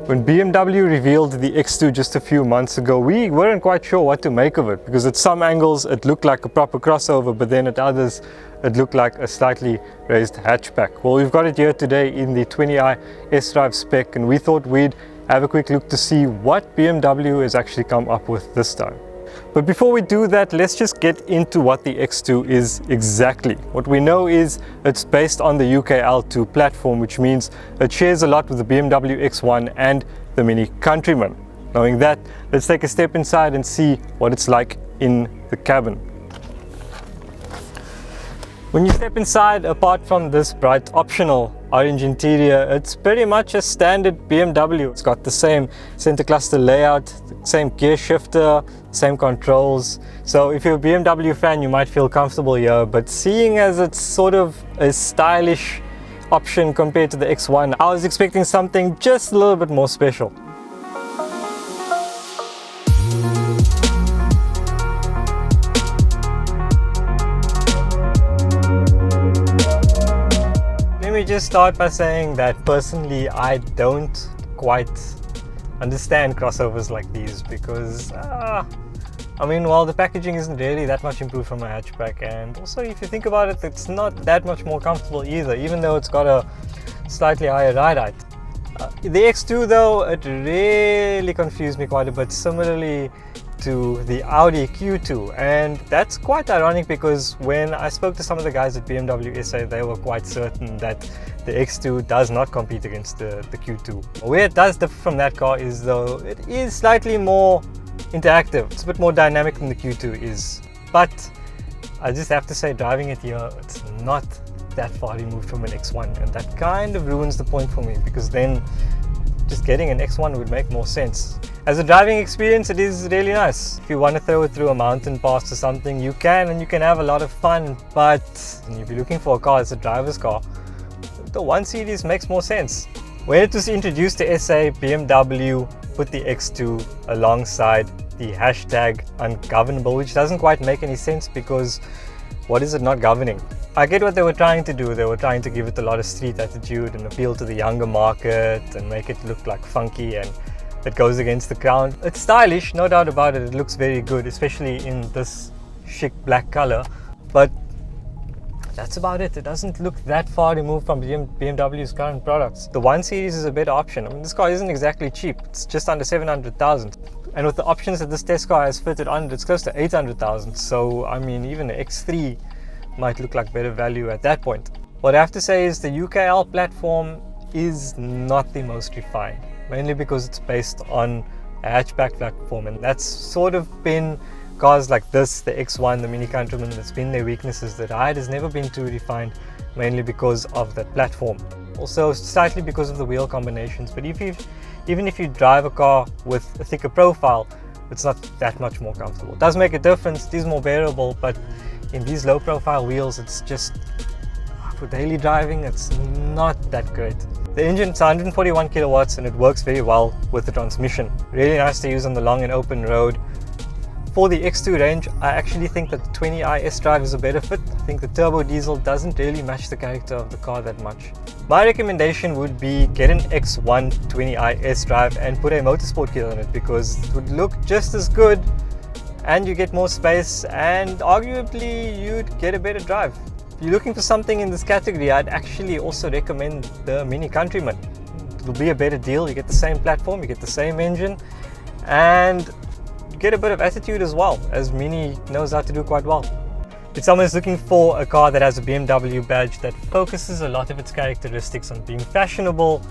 When BMW revealed the X2 just a few months ago, we weren't quite sure what to make of it, because at some angles it looked like a proper crossover, but then at others it looked like a slightly raised hatchback. Well, we've got it here today in the 20i sDrive spec, and we thought we'd have a quick look to see what BMW has actually come up with this time. But before we do that, let's just get into what the X2 is exactly. What we know is it's based on the UK L2 platform, which means it shares a lot with the BMW X1 and the Mini Countryman. Knowing that, let's take a step inside and see what it's like in the cabin. When you step inside, apart from this bright optional orange interior, it's pretty much a standard BMW. It's got the same center cluster layout, same gear shifter, same controls. So if you're a BMW fan, you might feel comfortable here, but seeing as it's sort of a stylish option compared to the X1, I was expecting something just a little bit more special. Let me just start by saying that personally I don't quite understand crossovers like these, because I mean, well, the packaging isn't really that much improved from a hatchback, and also if you think about it, it's not that much more comfortable either, even though it's got a slightly higher ride height. The X2 though, it really confused me quite a bit, similarly to the Audi Q2, and that's quite ironic because when I spoke to some of the guys at BMW SA, they were quite certain that the X2 does not compete against the Q2. Where it does differ from that car is though it is slightly more interactive. It's a bit more dynamic than the Q2 is, but I just have to say, driving it here, it's not that far removed from an X1, and that kind of ruins the point for me, because then just getting an X1 would make more sense. As a driving experience, it is really nice. If you want to throw it through a mountain pass or something, you can, and you can have a lot of fun, but if you're looking for a car that's a driver's car, the 1 Series makes more sense. When it was introduced to SA, BMW put the X2 alongside the hashtag ungovernable, which doesn't quite make any sense, because what is it not governing? I get what they were trying to do. They were trying to give it a lot of street attitude and appeal to the younger market and make it look like funky, and it goes against the crowd. It's stylish, no doubt about it. It looks very good, especially in this chic black color, but that's about it. It doesn't look that far removed from BMW's current products. The 1 Series is a better option. I mean, this car isn't exactly cheap. It's just under 700,000. And with the options that this test car has fitted on, it's close to 800,000. So, I mean, even the X3 might look like better value at that point. What I have to say is the UKL platform is not the most refined, mainly because it's based on a hatchback platform, and that's sort of been cars like this, the X1, the Mini Countryman, that's been their weaknesses. The ride has never been too refined, mainly because of that platform. Also slightly because of the wheel combinations, but even if you drive a car with a thicker profile, it's not that much more comfortable. It does make a difference, it is more bearable, but in these low profile wheels, it's just, for daily driving, it's not that great. The engine is 141 kilowatts and it works very well with the transmission. Really nice to use on the long and open road. For the X2 range, I actually think that the 20i sDrive is a better fit. I think the turbo diesel doesn't really match the character of the car that much. My recommendation would be get an X1 20i sDrive and put a motorsport kit on it, because it would look just as good and you get more space, and arguably you'd get a better drive. If you're looking for something in this category, I'd actually also recommend the Mini Countryman. It'll be a better deal. You get the same platform, you get the same engine, and you get a bit of attitude as well, as Mini knows how to do quite well. If someone is looking for a car that has a BMW badge that focuses a lot of its characteristics on being fashionable,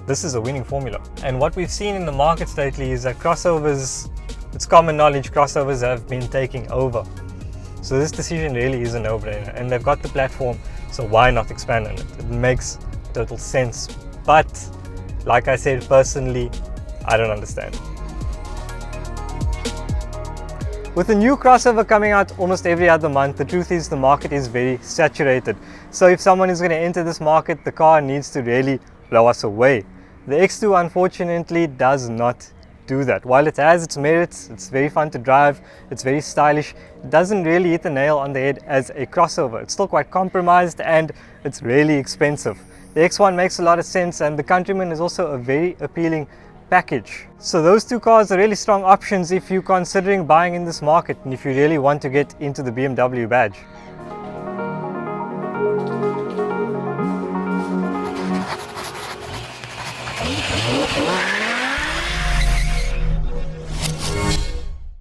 this is a winning formula. And what we've seen in the markets lately is that crossovers, it's common knowledge, crossovers have been taking over. So this decision really is a no-brainer, and they've got the platform, so why not expand on it? It makes total sense. But like I said, personally, I don't understand. With a new crossover coming out almost every other month, the truth is the market is very saturated. So if someone is going to enter this market, the car needs to really blow us away. The X2 unfortunately does not do that. While it has its merits, it's very fun to drive, it's very stylish, it doesn't really hit the nail on the head as a crossover. It's still quite compromised and it's really expensive. The X1 makes a lot of sense, and the Countryman is also a very appealing package. So those two cars are really strong options if you're considering buying in this market and if you really want to get into the BMW badge.